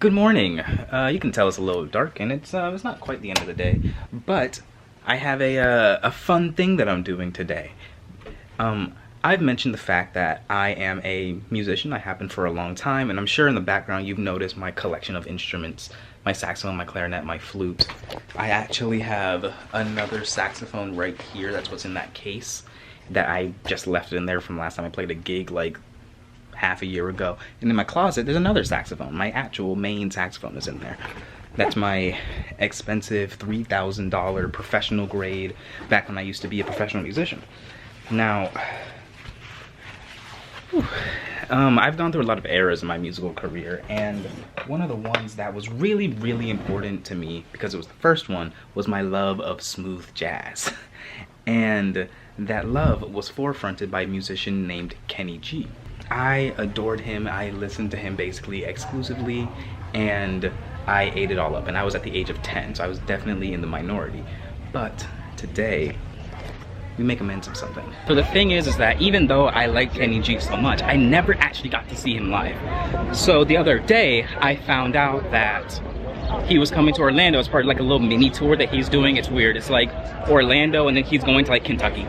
Good morning. You can tell it's a little dark, and it's not quite the end of the day, but I have a fun thing that I'm doing today. I've mentioned the fact that I am a musician. I have been for a long time, and I'm sure in the background you've noticed my collection of instruments: my saxophone, my clarinet, my flute. I actually have another saxophone right here. That's what's in that case that I just left it in there from last time I played a gig like half a year ago. And in my closet there's another saxophone. My actual main saxophone is in there. That's my expensive $3,000 professional grade back when I used to be a professional musician. Now I've gone through a lot of eras in my musical career, and one of the ones that was really important to me, because it was the first one, was my love of smooth jazz. And that love was forefronted by a musician named Kenny G. I adored him. I listened to him basically exclusively, and I ate it all up. And I was at the age of 10, so I was definitely in the minority. But today, we make amends of something. So the thing is that even though I like Kenny G so much, I never actually got to see him live. So the other day, I found out that he was coming to Orlando as part of like a little mini tour that he's doing. It's weird. It's like Orlando and then he's going to like Kentucky.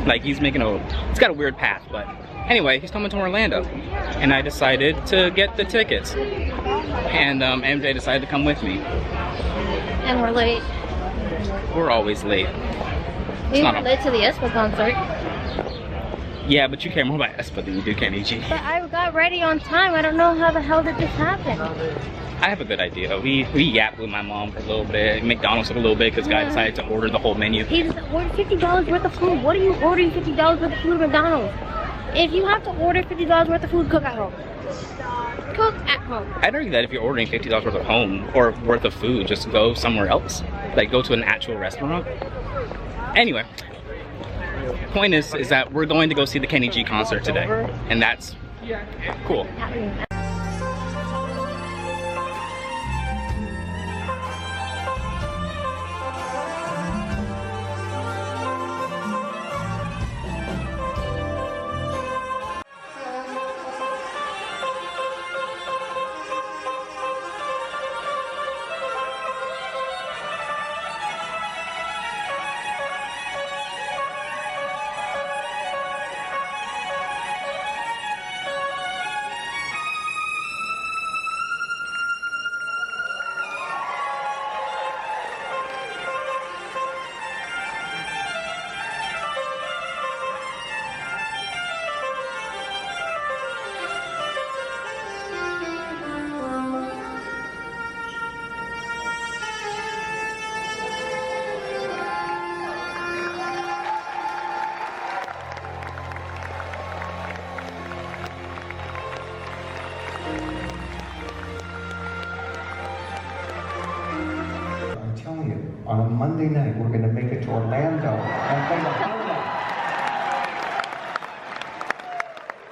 Like he's making it's got a weird path, but anyway, he's coming to Orlando, and I decided to get the tickets, and MJ decided to come with me. And we're late. We're always late. We were late to the Espa concert. Yeah, but you care more about Espa than you do Kenny G. But I got ready on time. I don't know how the hell did this happen. I have a good idea. We yapped with my mom for a little bit, McDonald's for a little bit, because guy decided to order the whole menu. He just ordered $50 worth of food. What are you ordering $50 worth of food at McDonald's? If you have to order $50 worth of food, cook at home. Cook at home. I'd argue that if you're ordering $50 worth of home or worth of food, just go somewhere else. Like go to an actual restaurant. Anyway, point is that we're going to go see the Kenny G concert today, and that's cool. On a Monday night, we're going to make it to Orlando and play the highlight.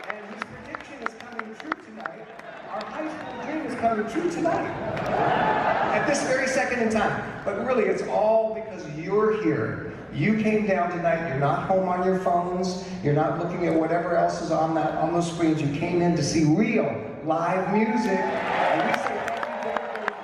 And his prediction is coming true tonight. Our high school dream is coming true tonight. At this very second in time. But really, it's all because you're here. You came down tonight. You're not home on your phones. You're not looking at whatever else is on those screens. You came in to see real live music. And we say thank you very, very much.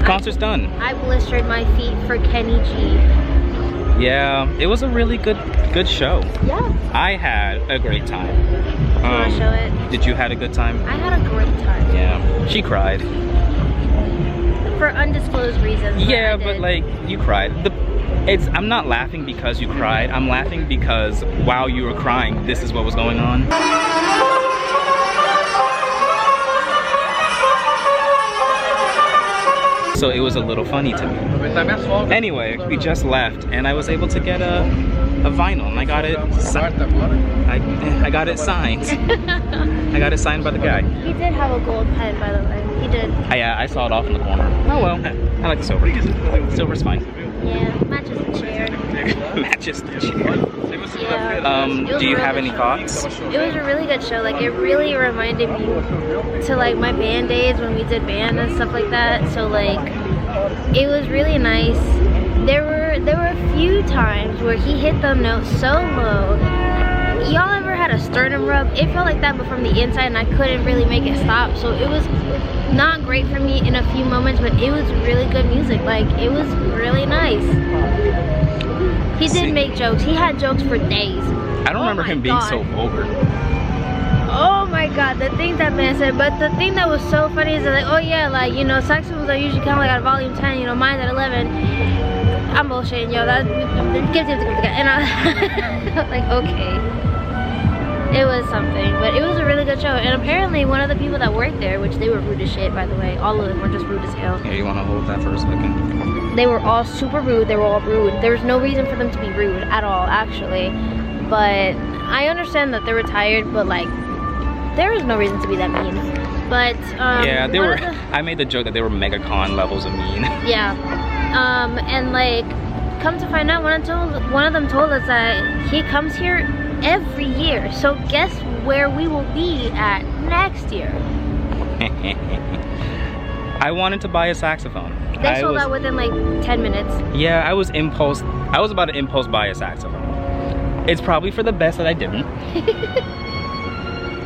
Concert's done. I blistered my feet for Kenny G. Yeah, it was a really good show. Yeah. I had a great time. You wanna show it? Did you had a good time? I had a great time. Yeah. She cried. For undisclosed reasons. Yeah, but like you cried. I'm not laughing because you cried. I'm laughing because while you were crying, this is what was going on. So it was a little funny to me. Anyway, we just left and I was able to get a vinyl and I got it I got it signed. I got it signed by the guy. He did have a gold pen, by the way. He did. Yeah, I saw it off in the corner. Oh well. I like the silver. Silver's fine. Yeah, matches the chair. Matches the chair. Yeah. Do you have any thoughts? It was a really good show. Like, it really reminded me to like my band days when we did band and stuff like that. So like, it was really nice. There were a few times where he hit the note so low. Y'all ever had a sternum rub. It felt like that, but from the inside, and I couldn't really make it stop. So it was not great for me in a few moments, but it was really good music. Like, it was really nice. He did make jokes. He had jokes for days. I don't remember him being so vulgar. Oh my god, the things that man said. But the thing that was so funny is that, like, oh yeah, like, you know, saxophones are usually kind of like at volume 10, you know, mine's at 11. I'm bullshitting, yo. That, and I was like, okay. It was something, but it was a really good show. And apparently one of the people that worked there, which they were rude as shit, by the way, all of them were just rude as hell. Yeah, you want to hold that for a second? They were all super rude. They were all rude. There was no reason for them to be rude at all, actually. But I understand that they were tired, but like, there was no reason to be that mean. But yeah, they were. I made the joke that they were MegaCon levels of mean. Yeah, and like, come to find out, one of them told us that he comes here every year. So guess where we will be at next year? I wanted to buy a saxophone. They sold out within like 10 minutes. Yeah, I was about to impulse buy a saxophone. It's probably for the best that I didn't.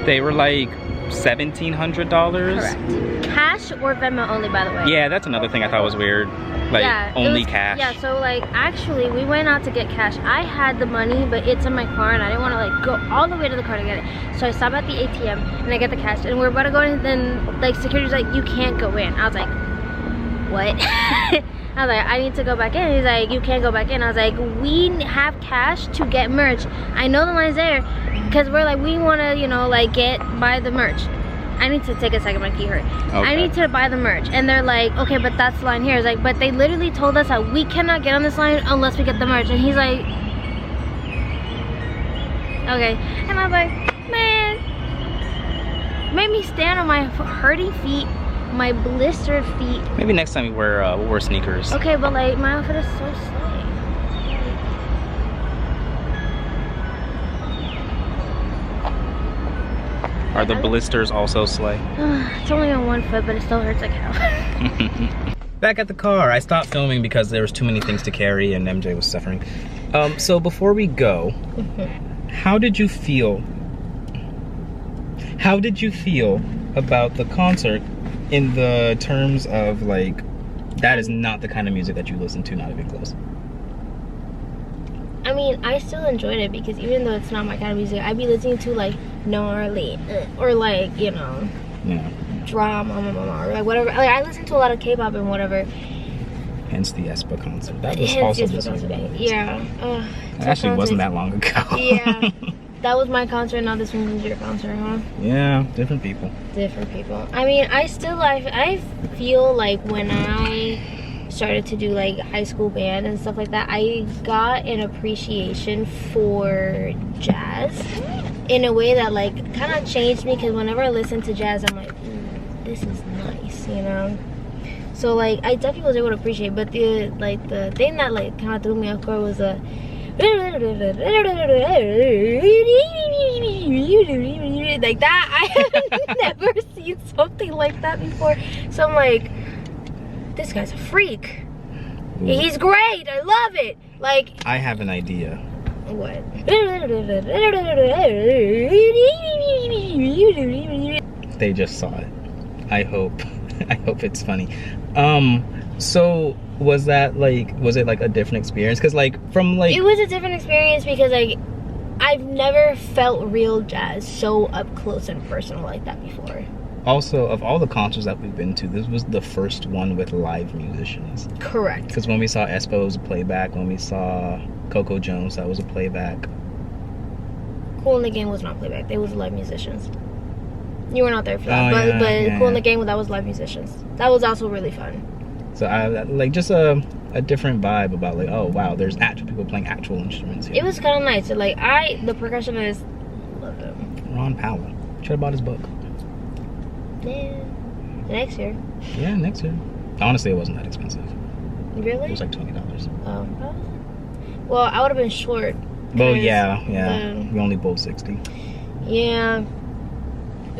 They were like $1,700. Correct. Cash or Venmo only, by the way. Yeah, that's another thing I thought was weird. Like, yeah, only cash. Yeah, so like, actually, we went out to get cash. I had the money, but it's in my car, and I didn't want to like go all the way to the car to get it. So I stop at the ATM, and I get the cash, and we're about to go in, and then like, security's like, you can't go in. I was like, what? I was like, I need to go back in. He's like, you can't go back in. I was like, we have cash to get merch. I know the line's there, because we're like, we want to, you know, like, buy the merch. I need to take a second, my key hurt. Okay. I need to buy the merch. And they're like, okay, but that's the line here. It's like, but they literally told us that we cannot get on this line unless we get the merch. And he's like, okay. And I was like, man, made me stand on my hurting feet, my blistered feet. Maybe next time we'll wear sneakers. Okay, but like, my outfit is so slay. Are the blisters also slay? It's only on one foot, but it still hurts like hell. Back at the car, I stopped filming because there was too many things to carry and MJ was suffering. So before we go, how did you feel? How did you feel about the concert in the terms of like, that is not the kind of music that you listen to, not even close? I mean, I still enjoyed it because even though it's not my kind of music, I'd be listening to like gnarly or like, you know, yeah, drama or like whatever. Like, I listen to a lot of K-pop and whatever. Hence the aespa concert. That was also this week. Yeah. It actually wasn't that long ago. Yeah. That was my concert, not this one's your concert, huh? Yeah, different people. Different people. I mean, I feel like when I started to do like high school band and stuff like that, I got an appreciation for jazz in a way that like kind of changed me, because whenever I listen to jazz, I'm like, this is nice, you know? So like, I definitely was able to appreciate, but the thing that like kind of threw me off guard was like that. I have never seen something like that before. So I'm like, this guy's a freak. He's great. I love it. Like, I have an idea. What? They just saw it. I hope it's funny. So was it like a different experience? Because like, from like, it was a different experience because like, I've never felt real jazz so up close and personal like that before. Also, of all the concerts that we've been to, this was the first one with live musicians. Correct. Because when we saw aespa, it was a playback. When we saw Coco Jones, that was a playback. Cool in the Game was not playback. They was live musicians. You were not there for that, but Cool in the Game, that was live musicians. That was also really fun. So I like just a different vibe about like, oh wow, there's actual people playing actual instruments here. It was kind of nice. So like, the percussionist loved him. Ron Powell. Should have bought his book. Yeah. Next year. Yeah, next year. Honestly, it wasn't that expensive. Really? It was like $20. Oh. Well, I would have been short. Well, yeah. We only bowled 60. Yeah.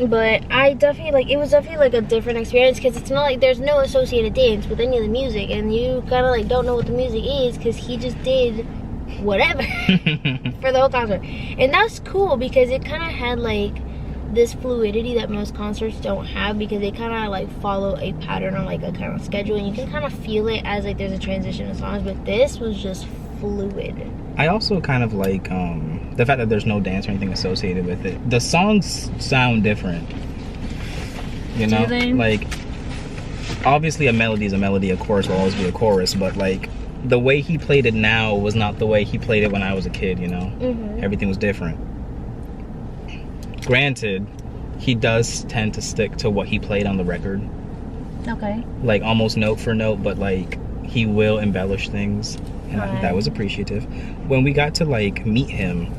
But I definitely, like, it was definitely like a different experience, because it's not like there's no associated dance with any of the music, and you kind of like don't know what the music is, because he just did whatever for the whole concert. And that's cool because it kind of had like this fluidity that most concerts don't have, because they kind of like follow a pattern or like a kind of schedule, and you can kind of feel it as like there's a transition of songs, but this was just fluid. I also kind of like the fact that there's no dance or anything associated with it. The songs sound different, you know? Like, obviously a melody is a melody, a chorus will always be a chorus, but like the way he played it now was not the way he played it when I was a kid, you know? Everything was different. Granted, he does tend to stick to what he played on the record. Okay. Like almost note for note, but like he will embellish things, and that was appreciative. When we got to like meet him,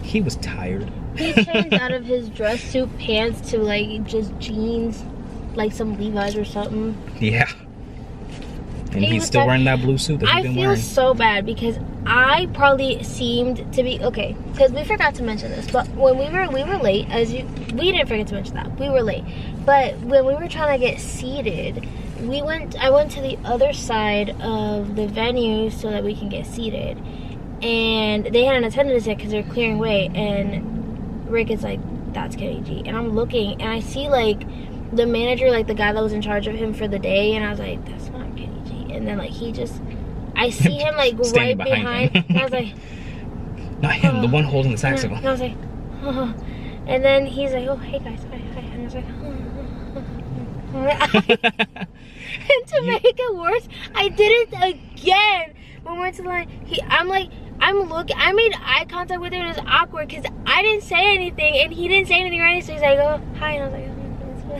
he was tired. He changed out of his dress suit pants to like just jeans, like some Levi's or something. Yeah. And he's still wearing that blue suit that he's been wearing. I feel so bad because I probably seemed to be okay. Because we forgot to mention this, but when we were late, we didn't forget to mention that we were late. But when we were trying to get seated, I went to the other side of the venue so that we can get seated, and they had an attendant there because they're clearing way. And Rick is like, "That's Kenny G," and I'm looking and I see like the manager, like the guy that was in charge of him for the day, and I was like, "That's not Kenny." And then like I see him like right behind and I was like, not him, the one holding the saxophone. And I was like, oh. And then he's like, "Oh, hey guys, hi." And I was like, oh. And to make it worse, I did it again. When we went to the line, I made eye contact with him, and it was awkward because I didn't say anything and he didn't say anything right. So he's like, "Oh, hi," and I was like, oh,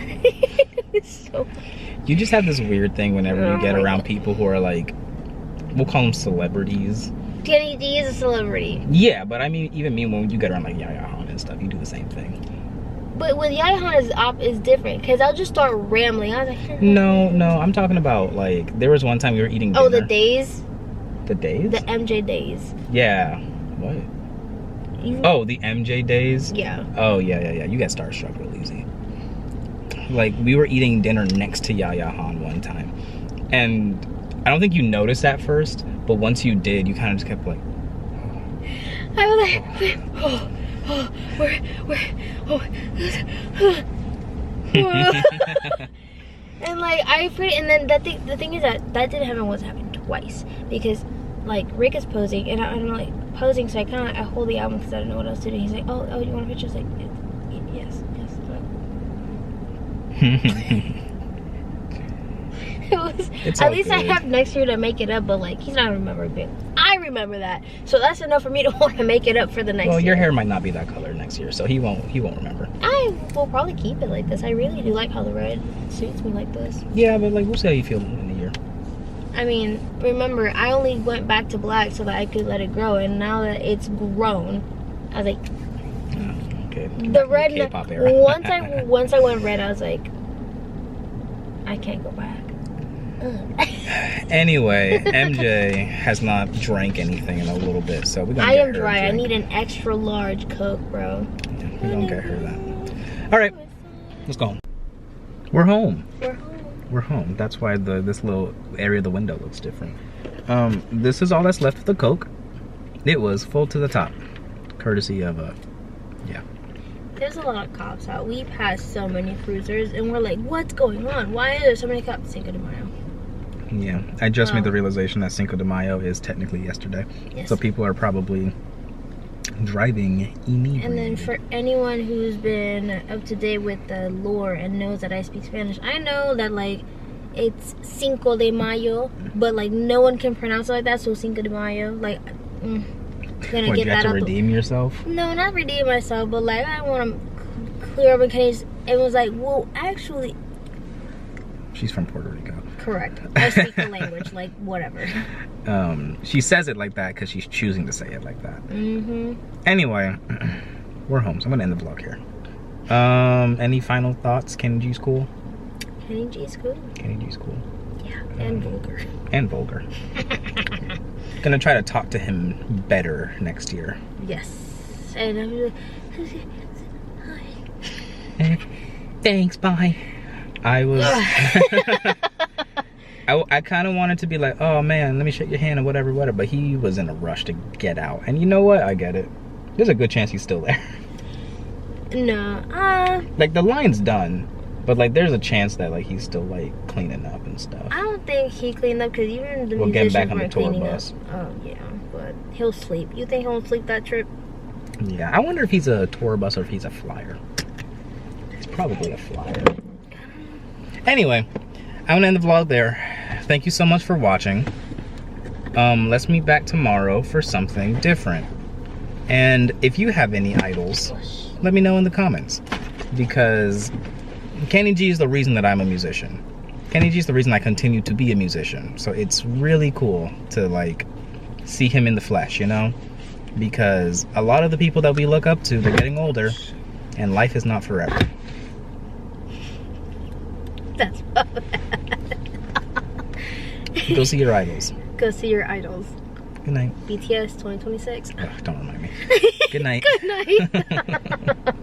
it's so funny. You just have this weird thing whenever you get around people who are like, we'll call them celebrities. Kenny D is a celebrity. Yeah, but I mean, even me, when you get around like Yaya Han and stuff, you do the same thing. But with Yaya Han is different, because I'll just start rambling. I was like, no, I'm talking about like, there was one time we were eating dinner. Oh, the days? The days? The MJ days. Yeah. What? Oh, the MJ days? Yeah. Oh, yeah. You got starstruck real easy. Like, we were eating dinner next to Yaya Han one time, and I don't think you noticed at first, but once you did, you kind of just kept like, I was like, and like and then the thing is that didn't happen once, it happened twice, because like Rick is posing and I'm like posing, so I hold the album because I don't know what else to do. He's like, oh, you want a picture? It's like, yes. At least I have next year to make it up, but like he's not remembering it. I remember that, so that's enough for me to want to make it up for the next year. Well, your hair might not be that color next year, so he won't remember. I will probably keep it like this. I really do like how the red suits me like this. Yeah, but like, we'll see how you feel in a year. I mean, remember, I only went back to black so that I could let it grow, and now that it's grown, I was like, okay. The red. K-pop era. once I went red, I was like, I can't go back. Anyway, MJ has not drank anything in a little bit, so we're gonna I am dry. I need an extra large Coke, bro. Yeah, we're gonna get her that. All right, let's go home. We're home. We're home. That's why this little area of the window looks different. This is all that's left of the Coke. It was full to the top, courtesy of yeah. There's a lot of cops out. We passed so many cruisers, and we're like, what's going on? Why are there so many cops? Cinco de Mayo. Yeah, I just made the realization that Cinco de Mayo is technically yesterday. Yes. So people are probably driving inebriated. And then for anyone who's been up to date with the lore and knows that I speak Spanish, I know that like it's Cinco de Mayo, but like no one can pronounce it like that, so Cinco de Mayo, like gonna what, get you have that to redeem yourself? No, not redeem myself, but like I want to clear up in case it was like, well, actually, she's from Puerto Rico. Correct. I speak the language, like whatever. She says it like that because she's choosing to say it like that. Anyway, we're home, so I'm gonna end the vlog here. Any final thoughts? Kenny G's cool? Kenny G's cool? Kenny G's cool. Yeah, and vulgar. And vulgar. Gonna try to talk to him better next year. Yes. And I'm like, hi. Thanks, bye. I I kind of wanted to be like, oh man, let me shake your hand or whatever, whatever. But he was in a rush to get out. And you know what? I get it. There's a good chance he's still there. No, like the line's done, but like there's a chance that like he's still like cleaning up and stuff. I don't think he cleaned up because even the We'll musicians get back on the weren't tour cleaning bus. up. Oh yeah, but he'll sleep. You think he'll sleep that trip? Yeah, I wonder if he's a tour bus or if he's a flyer. He's probably a flyer. Anyway, I'm gonna end the vlog there. Thank you so much for watching. Let's meet back tomorrow for something different. And if you have any idols, let me know in the comments. Because Kenny G is the reason that I'm a musician. Kenny G is the reason I continue to be a musician. So it's really cool to like see him in the flesh, you know? Because a lot of the people that we look up to, they're getting older, and life is not forever. That's Go see your idols. Go see your idols. Good night. BTS 2026. Ugh, don't remind me. Good night. Good night.